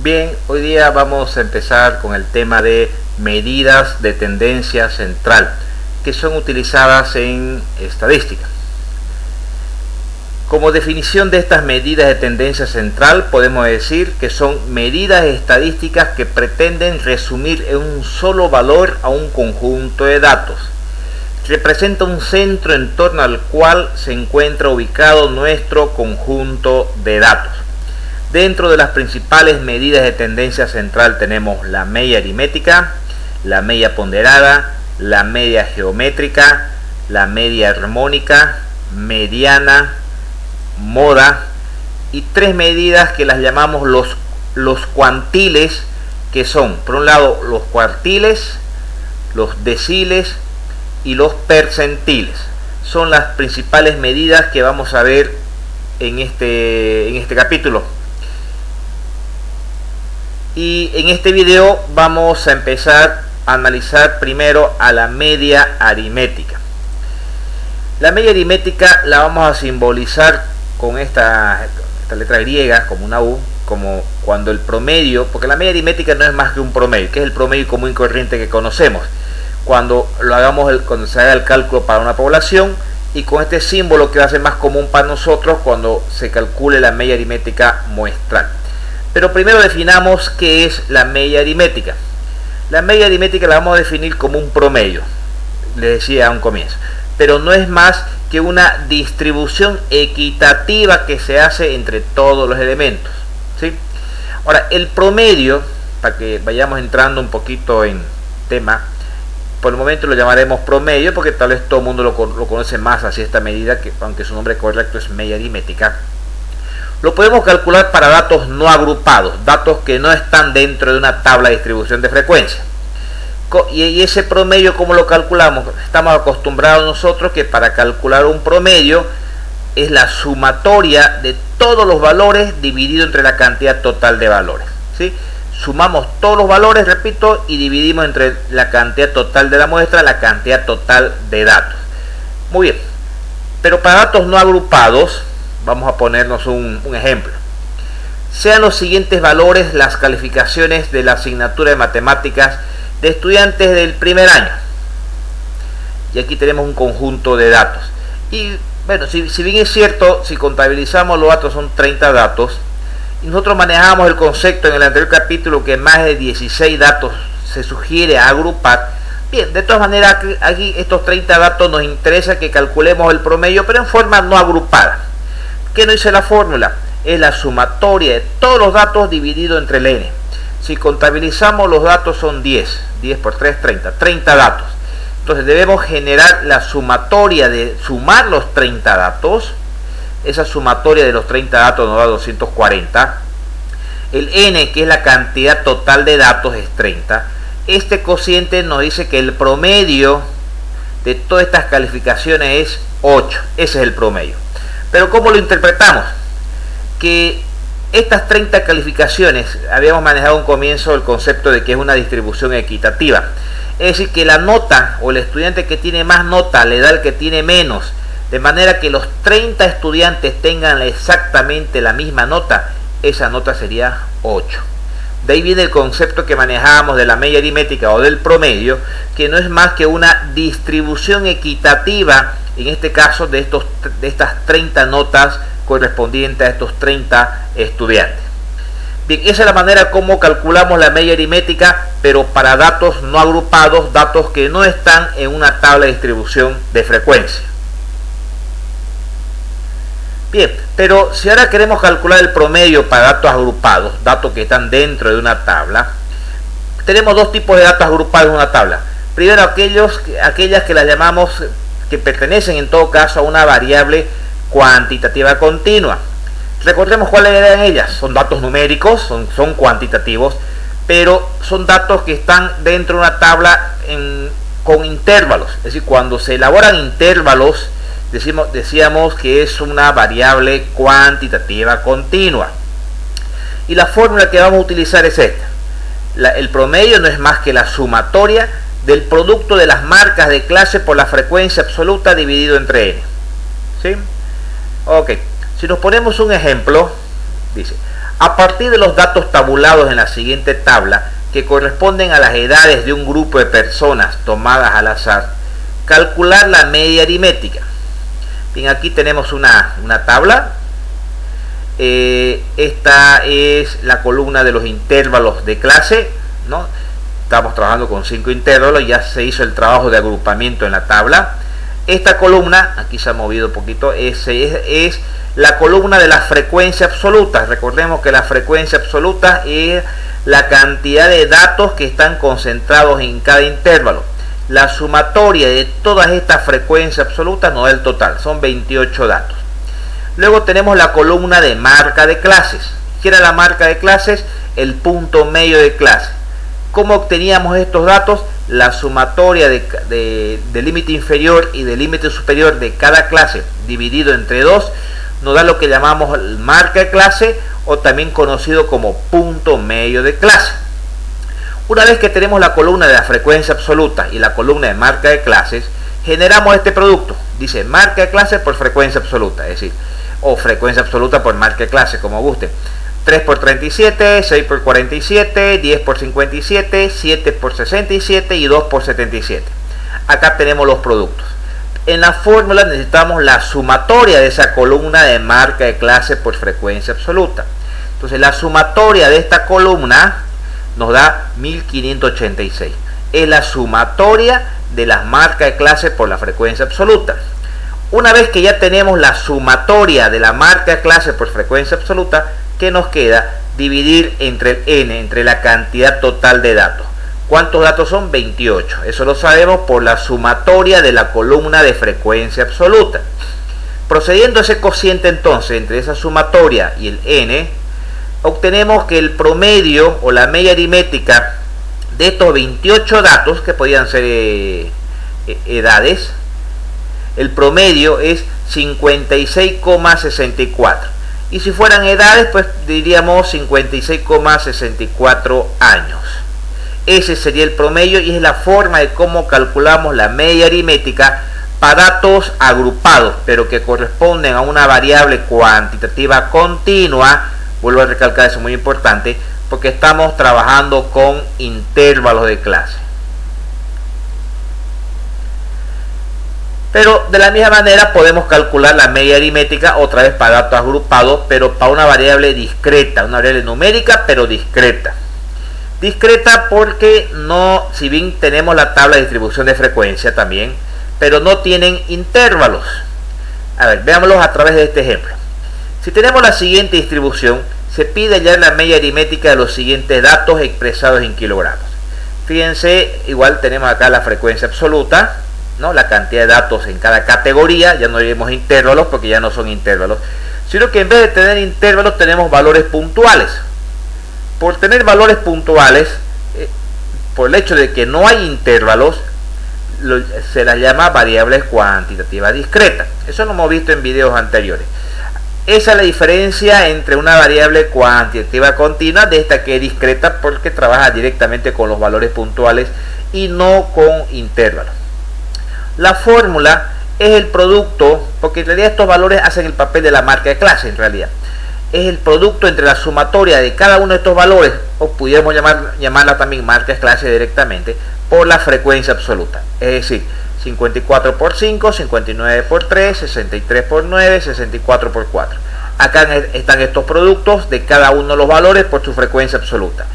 Bien, hoy día vamos a empezar con el tema de medidas de tendencia central que son utilizadas en estadística. Como definición de estas medidas de tendencia central podemos decir que son medidas estadísticas que pretenden resumir en un solo valor a un conjunto de datos. Representa un centro en torno al cual se encuentra ubicado nuestro conjunto de datos. Dentro de las principales medidas de tendencia central tenemos la media aritmética, la media ponderada, la media geométrica, la media armónica, mediana, moda y tres medidas que las llamamos los cuantiles, que son por un lado los cuartiles, los deciles y los percentiles. Son las principales medidas que vamos a ver en este capítulo. Y en este video vamos a empezar a analizar primero a la media aritmética. La media aritmética la vamos a simbolizar con esta letra griega, como una U, como cuando el promedio, porque la media aritmética no es más que un promedio, que es el promedio común y corriente que conocemos. Cuando se haga el cálculo para una población, y con este símbolo que va a ser más común para nosotros cuando se calcule la media aritmética muestral. Pero primero definamos qué es la media aritmética. La media aritmética la vamos a definir como un promedio, les decía a un comienzo, pero no es más que una distribución equitativa que se hace entre todos los elementos, ¿sí? Ahora, el promedio, para que vayamos entrando un poquito en tema, por el momento lo llamaremos promedio porque tal vez todo el mundo lo conoce más así esta medida, que aunque su nombre correcto es media aritmética. Lo podemos calcular para datos no agrupados, datos que no están dentro de una tabla de distribución de frecuencia. Y ese promedio, ¿cómo lo calculamos? Estamos acostumbrados nosotros que para calcular un promedio es la sumatoria de todos los valores dividido entre la cantidad total de valores, ¿sí? Sumamos todos los valores, repito, y dividimos entre la cantidad total de la muestra la cantidad total de datos. Muy bien, pero para datos no agrupados, vamos a ponernos un ejemplo. Sean los siguientes valores las calificaciones de la asignatura de matemáticas de estudiantes del primer año. Y aquí tenemos un conjunto de datos. Y bueno, si bien es cierto, si contabilizamos los datos son 30 datos, y nosotros manejamos el concepto en el anterior capítulo que más de 16 datos se sugiere agrupar. Bien, de todas maneras, aquí estos 30 datos nos interesa que calculemos el promedio, pero en forma no agrupada. ¿Qué nos dice la fórmula? Es la sumatoria de todos los datos dividido entre el n. Si contabilizamos los datos son 10 por 3, 30 datos. Entonces debemos generar la sumatoria de sumar los 30 datos. Esa sumatoria de los 30 datos nos da 240. El n, que es la cantidad total de datos, es 30. Este cociente nos dice que el promedio de todas estas calificaciones es 8. Ese es el promedio. Pero ¿cómo lo interpretamos? Que estas 30 calificaciones, habíamos manejado un comienzo el concepto de que es una distribución equitativa. Es decir, que la nota o el estudiante que tiene más nota le da al que tiene menos, de manera que los 30 estudiantes tengan exactamente la misma nota, esa nota sería 8. De ahí viene el concepto que manejábamos de la media aritmética o del promedio, que no es más que una distribución equitativa, en este caso de estas 30 notas correspondientes a estos 30 estudiantes. Bien, esa es la manera como calculamos la media aritmética, pero para datos no agrupados, datos que no están en una tabla de distribución de frecuencia. Bien, pero si ahora queremos calcular el promedio para datos agrupados, datos que están dentro de una tabla, tenemos dos tipos de datos agrupados en una tabla. Primero, aquellas que las llamamos, que pertenecen en todo caso a una variable cuantitativa continua. Recordemos cuáles eran ellas. Son datos numéricos, son cuantitativos, pero son datos que están dentro de una tabla con intervalos. Es decir, cuando se elaboran intervalos, decíamos que es una variable cuantitativa continua. Y la fórmula que vamos a utilizar es esta. El promedio no es más que la sumatoria del producto de las marcas de clase por la frecuencia absoluta dividido entre n. ¿Sí? Ok. Si nos ponemos un ejemplo, Dice, a partir de los datos tabulados en la siguiente tabla, que corresponden a las edades de un grupo de personas tomadas al azar, calcular la media aritmética. Bien, aquí tenemos una tabla. Esta es la columna de los intervalos de clase, ¿no? Estamos trabajando con 5 intervalos, ya se hizo el trabajo de agrupamiento en la tabla. Esta columna, aquí se ha movido un poquito, es la columna de la frecuencia absoluta. Recordemos que la frecuencia absoluta es la cantidad de datos que están concentrados en cada intervalo. La sumatoria de todas estas frecuencias absolutas nos da el total, son 28 datos. Luego tenemos la columna de marca de clases. ¿Qué era la marca de clases? El punto medio de clase. ¿Cómo obteníamos estos datos? La sumatoria del límite inferior y del límite superior de cada clase dividido entre 2 nos da lo que llamamos marca de clase, o también conocido como punto medio de clase. Una vez que tenemos la columna de la frecuencia absoluta y la columna de marca de clases, generamos este producto. Dice marca de clase por frecuencia absoluta, es decir, o frecuencia absoluta por marca de clase, como guste. 3 por 37, 6 por 47, 10 por 57, 7 por 67 y 2 por 77. Acá tenemos los productos. En la fórmula necesitamos la sumatoria de esa columna de marca de clase por frecuencia absoluta. Entonces la sumatoria de esta columna nos da 1586. Es la sumatoria de las marcas de clase por la frecuencia absoluta. Una vez que ya tenemos la sumatoria de la marca de clase por frecuencia absoluta, ¿qué nos queda? Dividir entre el n, entre la cantidad total de datos. ¿Cuántos datos son? 28. Eso lo sabemos por la sumatoria de la columna de frecuencia absoluta. Procediendo a ese cociente entonces entre esa sumatoria y el n, obtenemos que el promedio o la media aritmética de estos 28 datos, que podían ser edades, el promedio es 56,64. Y si fueran edades, pues diríamos 56,64 años. Ese sería el promedio y es la forma de cómo calculamos la media aritmética para datos agrupados, pero que corresponden a una variable cuantitativa continua. Vuelvo a recalcar, eso es muy importante, porque estamos trabajando con intervalos de clase. Pero de la misma manera podemos calcular la media aritmética otra vez para datos agrupados, pero para una variable discreta, una variable numérica, pero discreta. Discreta porque no, si bien tenemos la tabla de distribución de frecuencia también, pero no tienen intervalos. A ver, veámoslos a través de este ejemplo. Si tenemos la siguiente distribución, se pide hallar la media aritmética de los siguientes datos expresados en kilogramos. Fíjense, igual tenemos acá la frecuencia absoluta, ¿no? La cantidad de datos en cada categoría. Ya no diremos intervalos porque ya no son intervalos, sino que en vez de tener intervalos tenemos valores puntuales. Por tener valores puntuales, por el hecho de que no hay intervalos, se las llama variables cuantitativas discretas. Eso lo hemos visto en videos anteriores. Esa es la diferencia entre una variable cuantitativa continua de esta que es discreta, porque trabaja directamente con los valores puntuales y no con intervalos. La fórmula es el producto, porque en realidad estos valores hacen el papel de la marca de clase. En realidad es el producto entre la sumatoria de cada uno de estos valores, o pudiéramos llamarla también marca de clase directamente, por la frecuencia absoluta. Es decir, 54 por 5, 59 por 3, 63 por 9, 64 por 4. Acá están estos productos de cada uno de los valores por su frecuencia absoluta.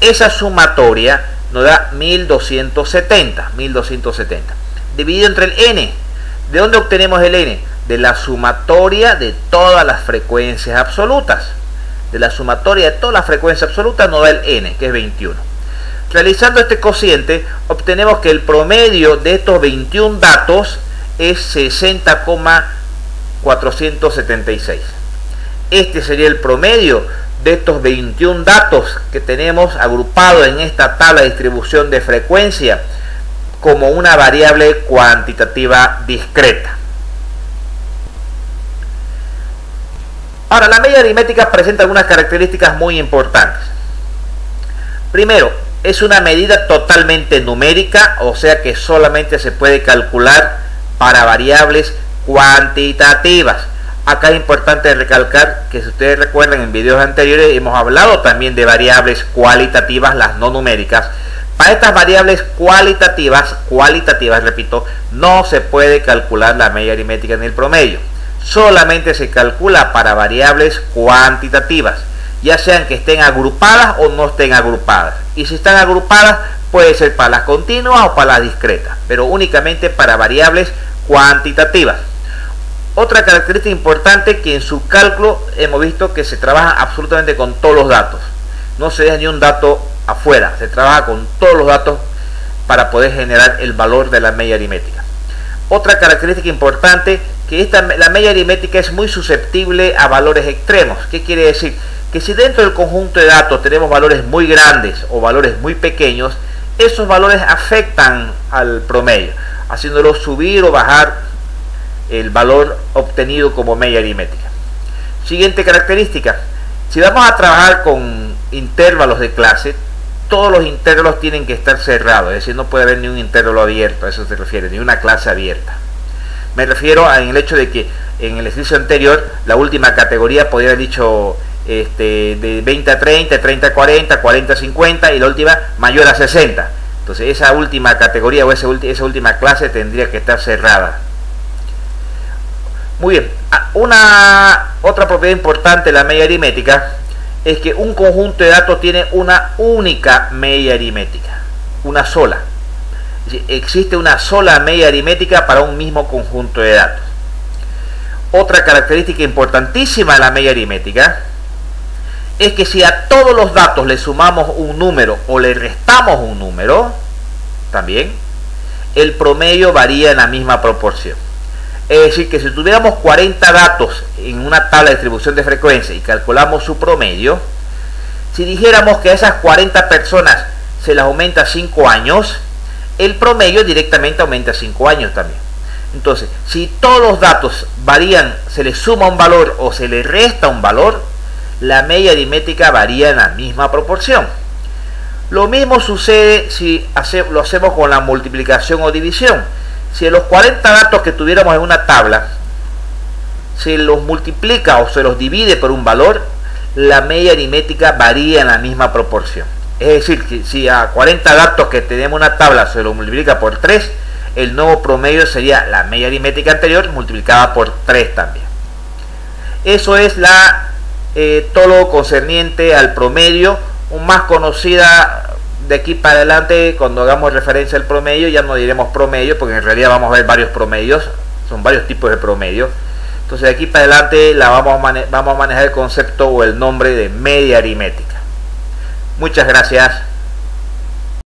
Esa sumatoria nos da 1270. Dividido entre el n. ¿De dónde obtenemos el n? De la sumatoria de todas las frecuencias absolutas. De la sumatoria de todas las frecuencias absolutas nos da el n, que es 21. Realizando este cociente, obtenemos que el promedio de estos 21 datos es 60,476. Este sería el promedio de estos 21 datos que tenemos agrupados en esta tabla de distribución de frecuencia como una variable cuantitativa discreta. Ahora, la media aritmética presenta algunas características muy importantes. Primero, es una medida totalmente numérica, o sea que solamente se puede calcular para variables cuantitativas. Acá es importante recalcar que, si ustedes recuerdan, en videos anteriores hemos hablado también de variables cualitativas, las no numéricas. Para estas variables cualitativas, repito, no se puede calcular la media aritmética ni el promedio. Solamente se calcula para variables cuantitativas, ya sean que estén agrupadas o no estén agrupadas. Y si están agrupadas, puede ser para las continuas o para las discretas, pero únicamente para variables cuantitativas. Otra característica importante, que en su cálculo hemos visto que se trabaja absolutamente con todos los datos. No se deja ni un dato afuera, se trabaja con todos los datos para poder generar el valor de la media aritmética. Otra característica importante, que la media aritmética es muy susceptible a valores extremos. ¿Qué quiere decir? Que si dentro del conjunto de datos tenemos valores muy grandes o valores muy pequeños, esos valores afectan al promedio, haciéndolo subir o bajar el valor obtenido como media aritmética. Siguiente característica: si vamos a trabajar con intervalos de clase, todos los intervalos tienen que estar cerrados, es decir, no puede haber ni un intervalo abierto, a eso se refiere, ni una clase abierta. Me refiero al hecho de que en el ejercicio anterior la última categoría podría haber dicho de 20 a 30, 30 a 40, 40 a 50 y la última mayor a 60. Entonces esa última categoría o esa última clase tendría que estar cerrada. Muy bien, otra propiedad importante de la media aritmética es que un conjunto de datos tiene una única media aritmética, una sola. Es decir, existe una sola media aritmética para un mismo conjunto de datos. Otra característica importantísima de la media aritmética es que si a todos los datos le sumamos un número o le restamos un número, también el promedio varía en la misma proporción. Es decir, que si tuviéramos 40 datos en una tabla de distribución de frecuencia y calculamos su promedio, si dijéramos que a esas 40 personas se les aumenta 5 años, el promedio directamente aumenta 5 años también. Entonces, si todos los datos varían, se les suma un valor o se les resta un valor, la media aritmética varía en la misma proporción. Lo mismo sucede si lo hacemos con la multiplicación o división. Si de los 40 datos que tuviéramos en una tabla se los multiplica o se los divide por un valor, la media aritmética varía en la misma proporción. Es decir, que si a 40 datos que tenemos en una tabla se los multiplica por 3, el nuevo promedio sería la media aritmética anterior multiplicada por 3 también. Eso es todo lo concerniente al promedio. Más conocida de aquí para adelante, cuando hagamos referencia al promedio, ya no diremos promedio, porque en realidad vamos a ver varios promedios, son varios tipos de promedio. Entonces de aquí para adelante vamos a manejar el concepto o el nombre de media aritmética. Muchas gracias.